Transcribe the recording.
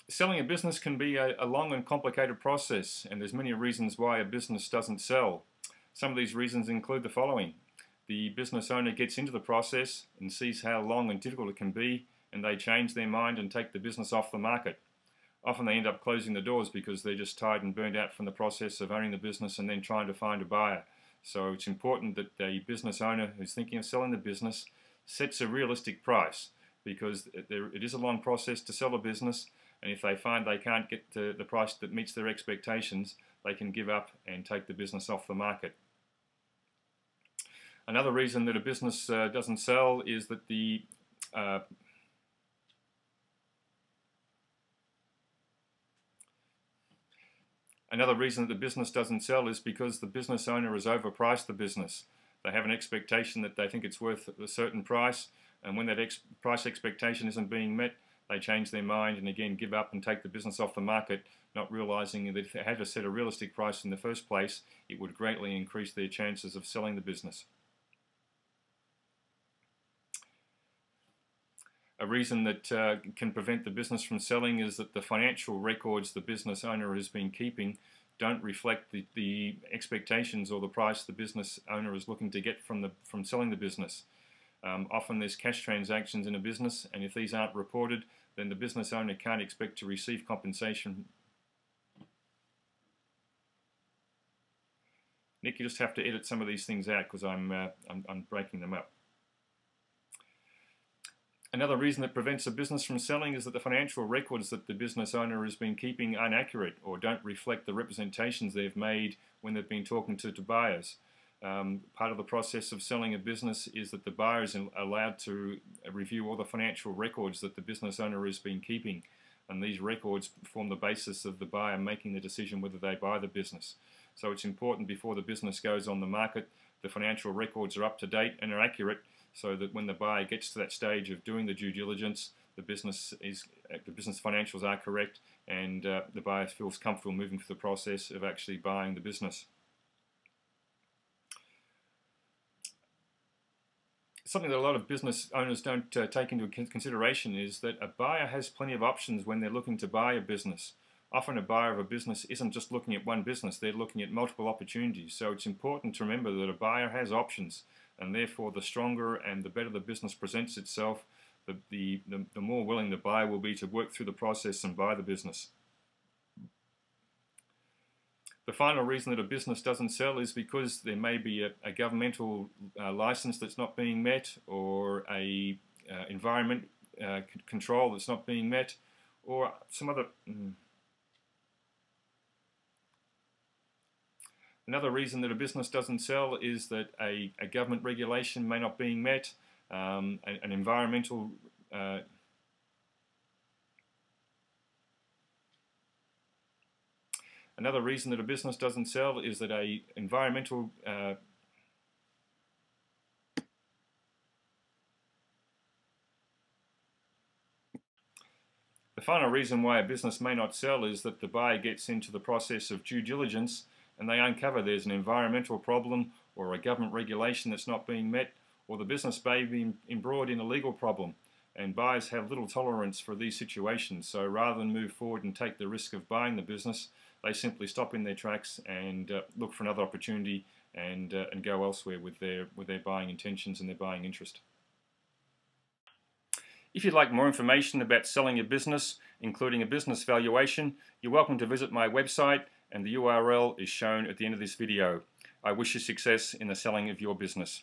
Selling a business can be a long and complicated process, and there's many reasons why a business doesn't sell. Some of these reasons include the following. The business owner gets into the process and sees how long and difficult it can be, and they change their mind and take the business off the market. Often they end up closing the doors because they're just tired and burned out from the process of owning the business and then trying to find a buyer. So it's important that the business owner who's thinking of selling the business sets a realistic price, because it is a long process to sell a business, and if they find they can't get the price that meets their expectations, they can give up and take the business off the market. Another reason that a business doesn't sell is that Another reason that the business doesn't sell is because the business owner has overpriced the business. They have an expectation that they think it's worth a certain price, and when that price expectation isn't being met, they change their mind and again give up and take the business off the market, not realizing that if they had to set a realistic price in the first place, it would greatly increase their chances of selling the business. A reason that can prevent the business from selling is that the financial records the business owner has been keeping don't reflect the expectations or the price the business owner is looking to get from selling the business. Often there's cash transactions in a business, and if these aren't reported, then the business owner can't expect to receive compensation. Nick, you just have to edit some of these things out because I'm breaking them up. Another reason that prevents a business from selling is that the financial records that the business owner has been keeping aren't accurate or don't reflect the representations they've made when they've been talking to buyers. Part of the process of selling a business is that the buyer is allowed to review all the financial records that the business owner has been keeping, and these records form the basis of the buyer making the decision whether they buy the business. So it's important before the business goes on the market, the financial records are up to date and are accurate, so that when the buyer gets to that stage of doing the due diligence, the business financials are correct, and the buyer feels comfortable moving through the process of actually buying the business. Something that a lot of business owners don't take into consideration is that a buyer has plenty of options when they're looking to buy a business. Often a buyer of a business isn't just looking at one business, they're looking at multiple opportunities. So it's important to remember that a buyer has options, and therefore the stronger and the better the business presents itself, the more willing the buyer will be to work through the process and buy the business. The final reason that a business doesn't sell is because there may be a governmental license that's not being met, or a environment control that's not being met, or some other... Another reason that a business doesn't sell is that a government regulation may not being met, an environmental Another reason that a business doesn't sell is that a environmental The final reason why a business may not sell is that the buyer gets into the process of due diligence and they uncover there's an environmental problem or a government regulation that's not being met, or the business may be embroiled in a legal problem, and buyers have little tolerance for these situations. So rather than move forward and take the risk of buying the business, they simply stop in their tracks and look for another opportunity and go elsewhere with their buying intentions and their buying interest. If you'd like more information about selling a business, including a business valuation, you're welcome to visit my website, and the URL is shown at the end of this video. I wish you success in the selling of your business.